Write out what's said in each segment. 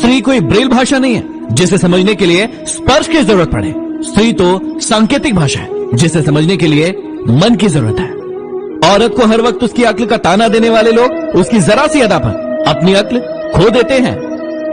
स्त्री कोई ब्रेल भाषा नहीं है जिसे समझने के लिए स्पर्श की जरूरत पड़े। स्त्री तो सांकेतिक भाषा है जिसे समझने के लिए मन की जरूरत है। औरत को हर वक्त उसकी अक्ल का ताना देने वाले लोग उसकी जरा सी अदा पर अपनी अक्ल खो देते हैं।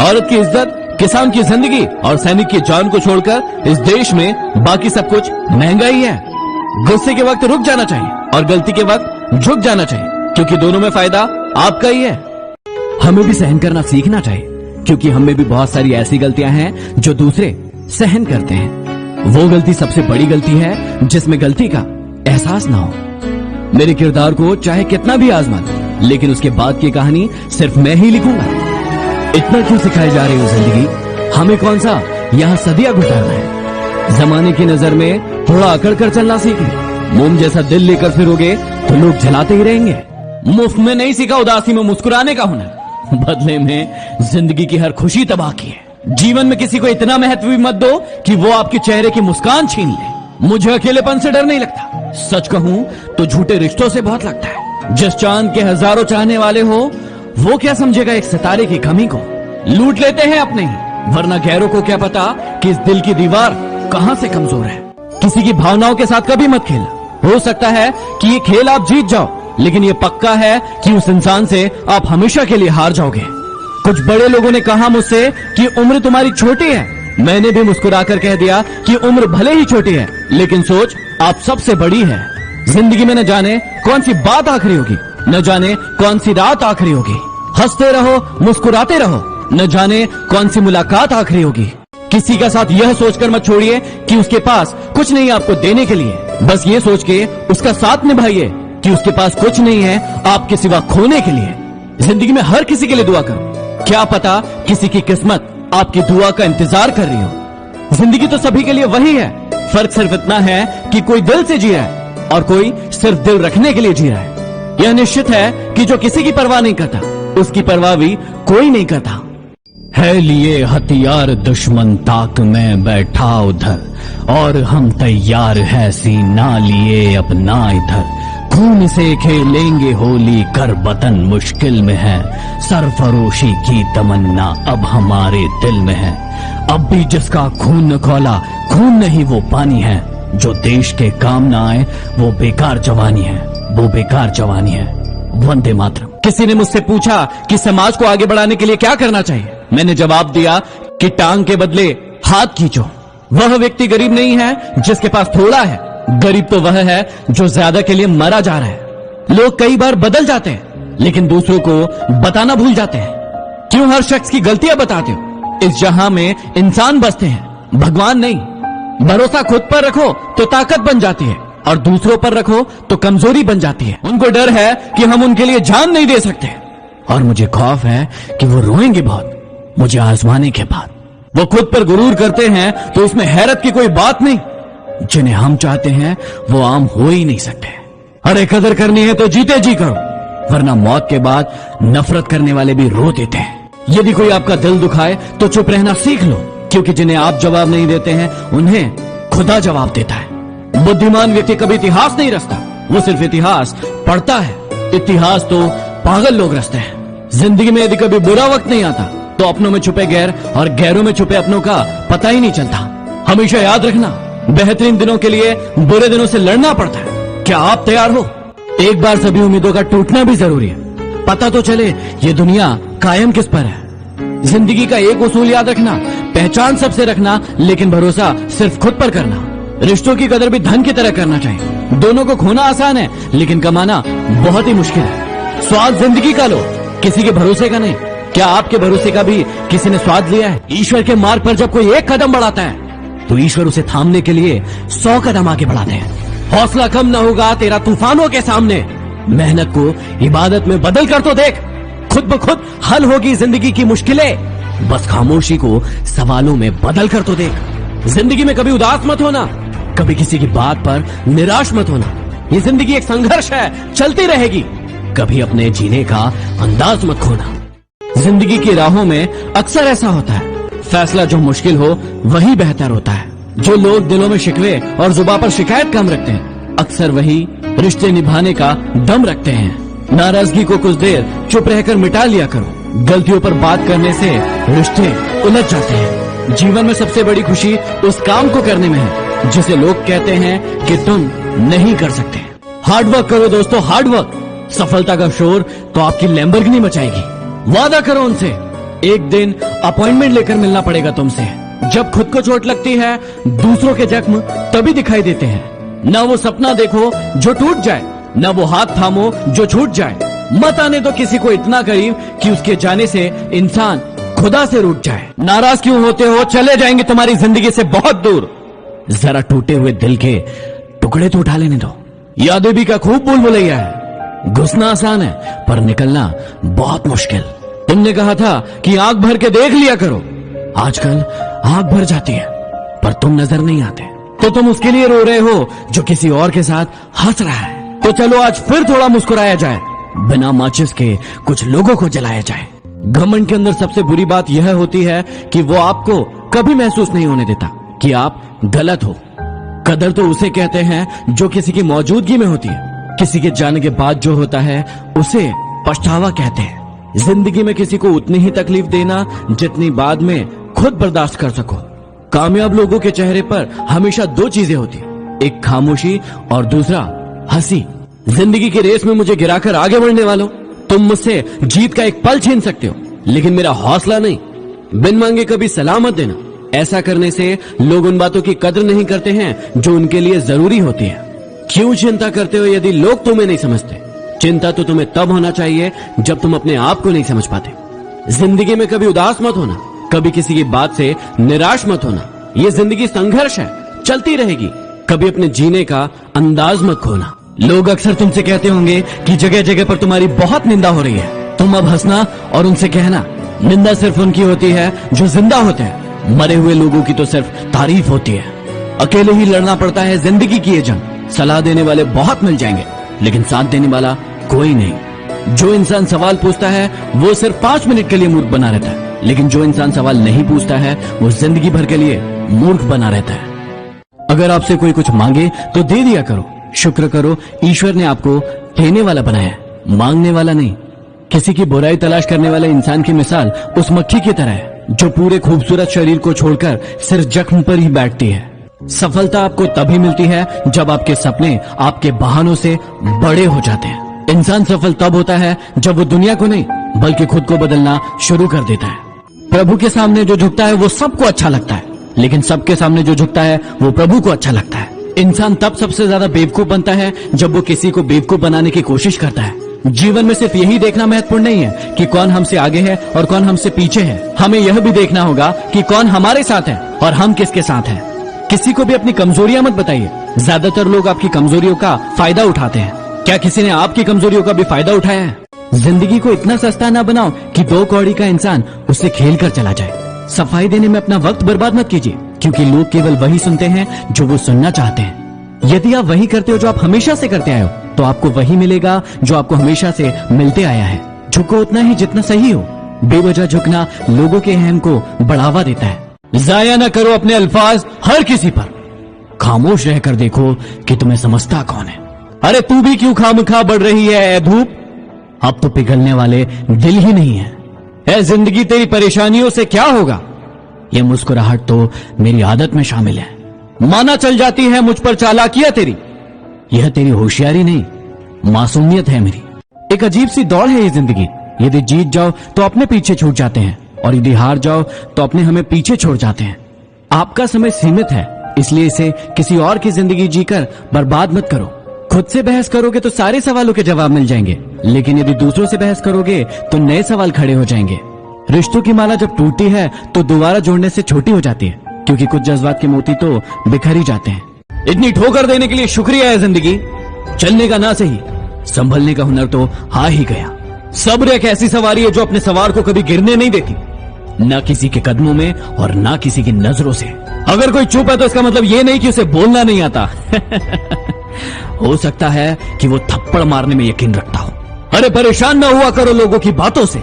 औरत की इज्जत, किसान की जिंदगी और सैनिक की जान को छोड़कर इस देश में बाकी सब कुछ महंगा ही है। गुस्से के वक्त रुक जाना चाहिए और गलती के वक्त झुक जाना चाहिए, क्योंकि दोनों में फायदा आपका ही है। हमें भी सहन करना सीखना चाहिए, क्योंकि हम में भी बहुत सारी ऐसी गलतियां हैं जो दूसरे सहन करते हैं। वो गलती सबसे बड़ी गलती है जिसमें गलती का एहसास ना हो। मेरे किरदार को चाहे कितना भी आजमा दो, लेकिन उसके बाद की कहानी सिर्फ मैं ही लिखूंगा। इतना क्यों सिखाई जा रही हो जिंदगी, हमें कौन सा यहाँ सदियां गुजारना है। जमाने की नजर में थोड़ा अकड़ कर चलना सीखें। मोम जैसा दिल लेकर फिरोगे तो लोग जलाते ही रहेंगे। मुफ्त में नहीं सीखा उदासी में मुस्कुराने का हुनर, बदले में जिंदगी की हर खुशी तबाह की है। जीवन में किसी को इतना महत्व भी मत दो कि वो आपके चेहरे की मुस्कान छीन ले। मुझे अकेलेपन से डर नहीं लगता, सच कहूं तो झूठे रिश्तों से बहुत लगता है। जिस चांद के हजारों चाहने वाले हो, वो क्या समझेगा एक सितारे की कमी को। लूट लेते हैं अपने ही, वरना गैरों को क्या पता कि इस दिल की दीवार कहां से कमजोर है। किसी की भावनाओं के साथ कभी मत खेलना। हो सकता है कि ये खेल आप जीत जाओ, लेकिन ये पक्का है कि उस इंसान से आप हमेशा के लिए हार जाओगे। कुछ बड़े लोगों ने कहा मुझसे कि उम्र तुम्हारी छोटी है। मैंने भी मुस्कुराकर कह दिया कि उम्र भले ही छोटी है, लेकिन सोच आप सबसे बड़ी है। जिंदगी में न जाने कौन सी बात आखिरी होगी, न जाने कौन सी रात आखिरी होगी। हंसते रहो, मुस्कुराते रहो, न जाने कौन सी मुलाकात आखिरी होगी। किसी का साथ यह सोचकर मत छोड़िए कि उसके पास कुछ नहीं है आपको देने के लिए। बस ये सोच के उसका साथ निभाइए कि उसके पास कुछ नहीं है आपके सिवा खोने के लिए। जिंदगी में हर किसी के लिए दुआ करो, क्या पता किसी की किस्मत आपकी दुआ का इंतजार कर रही हो। जिंदगी तो सभी के लिए वही है, फर्क सिर्फ इतना है कि कोई दिल से जी रहा है और कोई सिर्फ दिल रखने के लिए जी रहा है। यह निश्चित है कि जो किसी की परवाह नहीं करता, उसकी परवाह भी कोई नहीं करता। है लिए हथियार दुश्मन ताक में बैठा उधर, और हम तैयार है सीना लिए अपना इधर। खून से खेलेंगे होली, कर वतन मुश्किल में है। सरफरोशी की तमन्ना अब हमारे दिल में है। अब भी जिसका खून न खौला, खून नहीं वो पानी है। जो देश के काम ना आए वो बेकार जवानी है, वो बेकार जवानी है। वंदे मातरम। किसी ने मुझसे पूछा कि समाज को आगे बढ़ाने के लिए क्या करना चाहिए। मैंने जवाब दिया कि टांग के बदले हाथ खींचो। वह व्यक्ति गरीब नहीं है जिसके पास थोड़ा है, गरीब तो वह है जो ज्यादा के लिए मरा जा रहा है। लोग कई बार बदल जाते हैं, लेकिन दूसरों को बताना भूल जाते हैं। क्यों हर शख्स की गलतियां बताते हो? इस जहां में इंसान बसते हैं, भगवान नहीं। भरोसा खुद पर रखो तो ताकत बन जाती है, और दूसरों पर रखो तो कमजोरी बन जाती है। उनको डर है कि हम उनके लिए जान नहीं दे सकते, और मुझे खौफ है कि वो रोएंगे बहुत मुझे आजमाने के बाद। वो खुद पर गुरूर करते हैं तो इसमें हैरत की कोई बात नहीं। जिन्हें हम चाहते हैं वो आम हो ही नहीं सकते। अरे कदर करनी है तो जीते जी करो, वरना मौत के बाद नफरत करने वाले भी रो देते हैं। यदि कोई आपका दिल दुखाए तो चुप रहना सीख लो, क्योंकि जिन्हें आप जवाब नहीं देते हैं उन्हें खुदा जवाब देता है। बुद्धिमान व्यक्ति कभी इतिहास नहीं रचता, वो सिर्फ इतिहास पढ़ता है। इतिहास तो पागल लोग रचते हैं। जिंदगी में यदि कभी बुरा वक्त नहीं आता तो अपनों में छुपे गैर और गैरों में छुपे अपनों का पता ही नहीं चलता। हमेशा याद रखना, बेहतरीन दिनों के लिए बुरे दिनों से लड़ना पड़ता है। क्या आप तैयार हो? एक बार सभी उम्मीदों का टूटना भी जरूरी है, पता तो चले ये दुनिया कायम किस पर है। जिंदगी का एक उसूल याद रखना, पहचान सबसे रखना, लेकिन भरोसा सिर्फ खुद पर करना। रिश्तों की कदर भी धन की तरह करना चाहिए। दोनों को खोना आसान है, लेकिन कमाना बहुत ही मुश्किल है। स्वाद जिंदगी का लो, किसी के भरोसे का नहीं। क्या आपके भरोसे का भी किसी ने स्वाद लिया है? ईश्वर के मार्ग पर जब कोई एक कदम बढ़ाता है तो ईश्वर उसे थामने के लिए 100 कदम आगे बढ़ाते हैं। हौसला कम न होगा तेरा तूफानों के सामने। मेहनत को इबादत में बदल कर तो देख, खुद ब खुद हल होगी जिंदगी की मुश्किलें। बस खामोशी को सवालों में बदल कर तो देख। जिंदगी में कभी उदास मत होना, कभी किसी की बात पर निराश मत होना। ये जिंदगी एक संघर्ष है, चलती रहेगी। कभी अपने जीने का अंदाज मत खोना। जिंदगी की राहों में अक्सर ऐसा होता है, फैसला जो मुश्किल हो वही बेहतर होता है। जो लोग दिलों में शिकवे और जुबान पर शिकायत कम रखते हैं, अक्सर वही रिश्ते निभाने का दम रखते हैं। नाराजगी को कुछ देर चुप रहकर मिटा लिया करो, गलतियों पर बात करने से रिश्ते उलझ जाते हैं। जीवन में सबसे बड़ी खुशी उस काम को करने में है जिसे लोग कहते हैं कि तुम नहीं कर सकते। हार्ड वर्क करो दोस्तों, हार्ड वर्क। सफलता का शोर तो आपकी लैम्बोर्गिनी मचाएगी। वादा करो उनसे, एक दिन अपॉइंटमेंट लेकर मिलना पड़ेगा तुमसे। जब खुद को चोट लगती है, दूसरों के जख्म तभी दिखाई देते हैं। ना वो सपना देखो जो टूट जाए, ना वो हाथ थामो जो छूट जाए। मत आने दो किसी को इतना करीब कि उसके जाने से इंसान खुदा से रूठ जाए। नाराज क्यों होते हो, चले जाएंगे तुम्हारी जिंदगी से बहुत दूर। जरा टूटे हुए दिल के टुकड़े तो उठा लेने दो। यादें भी का खूब भूल भुलैया है। घुसना आसान है पर निकलना बहुत मुश्किल। तुमने कहा था कि आंख भर के देख लिया करो। आजकल आंख भर जाती है पर तुम नजर नहीं आते। तो तुम उसके लिए रो रहे हो जो किसी और के साथ हंस रहा है। तो चलो आज फिर थोड़ा मुस्कुराया जाए, बिना माचिस के कुछ लोगों को जलाया जाए। घमंड के अंदर सबसे बुरी बात यह होती है कि वो आपको कभी महसूस नहीं होने देता कि आप गलत हो। कदर तो उसे कहते हैं जो किसी की मौजूदगी में होती है। किसी के जाने के बाद जो होता है उसे पछतावा कहते हैं। जिंदगी में किसी को उतनी ही तकलीफ देना जितनी बाद में खुद बर्दाश्त कर सको। कामयाब लोगों के चेहरे पर हमेशा दो चीजें होती हैं, एक खामोशी और दूसरा हंसी। जिंदगी की रेस में मुझे गिराकर आगे बढ़ने वालों, तुम मुझसे जीत का एक पल छीन सकते हो लेकिन मेरा हौसला नहीं। बिन मांगे कभी सलाह मत देना। ऐसा करने से लोग उन बातों की कदर नहीं करते हैं जो उनके लिए जरूरी होती है। क्यों चिंता करते हो यदि लोग तुम्हें नहीं समझते? चिंता तो तुम्हें तब होना चाहिए जब तुम अपने आप को नहीं समझ पाते। जिंदगी में कभी उदास मत होना, कभी किसी की बात से निराश मत होना। ये जिंदगी संघर्ष है, चलती रहेगी। कभी अपने जीने का अंदाज मत खोना। लोग अक्सर तुमसे कहते होंगे कि जगह जगह पर तुम्हारी बहुत निंदा हो रही है। तुम अब हंसना और उनसे कहना, निंदा सिर्फ उनकी होती है जो जिंदा होते हैं। मरे हुए लोगों की तो सिर्फ तारीफ होती है। अकेले ही लड़ना पड़ता है जिंदगी की ये जंग। सलाह देने वाले बहुत मिल जाएंगे लेकिन साथ देने वाला कोई नहीं। जो इंसान सवाल पूछता है वो सिर्फ 5 मिनट के लिए मूर्ख बना रहता है, लेकिन जो इंसान सवाल नहीं पूछता है वो जिंदगी भर के लिए मूर्ख बना रहता है। अगर आपसे कोई कुछ मांगे तो दे दिया करो। शुक्र करो ईश्वर ने आपको देने वाला बनाया, मांगने वाला नहीं। किसी की बुराई तलाश करने वाले इंसान की मिसाल उस मक्खी की तरह है जो पूरे खूबसूरत शरीर को छोड़कर सिर्फ जख्म पर ही बैठती है। सफलता आपको तभी मिलती है जब आपके सपने आपके बहानों से बड़े हो जाते हैं। इंसान सफल तब होता है जब वो दुनिया को नहीं बल्कि खुद को बदलना शुरू कर देता है। प्रभु के सामने जो झुकता है वो सबको अच्छा लगता है, लेकिन सबके सामने जो झुकता है वो प्रभु को अच्छा लगता है। इंसान तब सबसे ज्यादा बेवकूफ बनता है जब वो किसी को बेवकूफ बनाने की कोशिश करता है। जीवन में सिर्फ यही देखना महत्वपूर्ण नहीं है कि कौन हमसे आगे है और कौन हमसे पीछे है। हमें यह भी देखना होगा कि कौन हमारे साथ है और हम किसके साथ हैं। किसी को भी अपनी कमजोरियां मत बताइए। ज्यादातर लोग आपकी कमजोरियों का फायदा उठाते हैं। क्या किसी ने आपकी कमजोरियों का भी फायदा उठाया है? जिंदगी को इतना सस्ता ना बनाओ कि 2 कौड़ी का इंसान उससे खेल कर चला जाए। सफाई देने में अपना वक्त बर्बाद मत कीजिए, क्योंकि लोग केवल वही सुनते हैं जो वो सुनना चाहते हैं। यदि आप वही करते हो जो आप हमेशा से करते आए हो, तो आपको वही मिलेगा जो आपको हमेशा से मिलते आया है। झुको उतना ही जितना सही हो। बेवजह झुकना लोगों के अहम को बढ़ावा देता है। जाया ना करो अपने अल्फाज हर किसी पर। खामोश रहकर देखो कि तुम्हें समझता कौन है। अरे तू भी क्यों खामखा बढ़ रही है ए धूप? अब तो पिघलने वाले दिल ही नहीं है। ए जिंदगी तेरी परेशानियों से क्या होगा? ये मुस्कुराहट तो मेरी आदत में शामिल है। माना चल जाती है मुझ पर चालाकियां तेरी। यह तेरी होशियारी नहीं, मासूमियत है मेरी। एक अजीब सी दौड़ है ये जिंदगी। यदि जीत जाओ तो अपने पीछे छूट जाते हैं, और यदि हार जाओ तो अपने हमें पीछे छोड़ जाते हैं। आपका समय सीमित है, इसलिए इसे किसी और की जिंदगी जीकर बर्बाद मत करो। खुद से बहस करोगे तो सारे सवालों के जवाब मिल जाएंगे, लेकिन यदि दूसरों से बहस करोगे तो नए सवाल खड़े हो जाएंगे। रिश्तों की माला जब टूटती है तो दोबारा जोड़ने से छोटी हो जाती है, क्योंकि कुछ जज्बात के मोती तो बिखर ही जाते हैं। इतनी ठोकर देने के लिए शुक्रिया है जिंदगी। चलने का ना सही, संभलने का हुनर तो आ ही गया। सब्र एक ऐसी सवारी है जो अपने सवार को कभी गिरने नहीं देती, ना किसी के कदमों में और ना किसी की नजरों से। अगर कोई चुप है तो इसका मतलब ये नहीं कि उसे बोलना नहीं आता। हो सकता है कि वो थप्पड़ मारने में यकीन रखता हो। अरे परेशान ना हुआ करो लोगों की बातों से।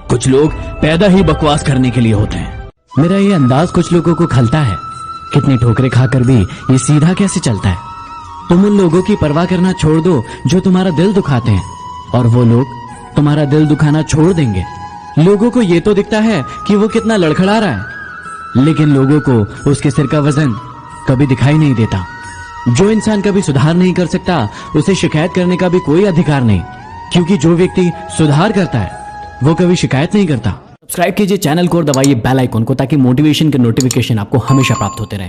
कुछ लोग पैदा ही बकवास करने के लिए होते हैं। मेरा ये अंदाज कुछ लोगों को खलता है। कितनी ठोकरें खाकर भी ये सीधा कैसे चलता है। तुम उन लोगों की परवाह करना छोड़ दो जो तुम्हारा दिल दुखाते हैं, और वो लोग तुम्हारा दिल दुखाना छोड़ देंगे। लोगों को ये तो दिखता है कि वो कितना लड़खड़ा रहा है, लेकिन लोगों को उसके सिर का वजन कभी दिखाई नहीं देता। जो इंसान कभी सुधार नहीं कर सकता उसे शिकायत करने का भी कोई अधिकार नहीं, क्योंकि जो व्यक्ति सुधार करता है वो कभी शिकायत नहीं करता। सब्सक्राइब कीजिए चैनल को और दबाइए बेल आइकन को ताकि मोटिवेशन के नोटिफिकेशन आपको हमेशा प्राप्त होते रहे।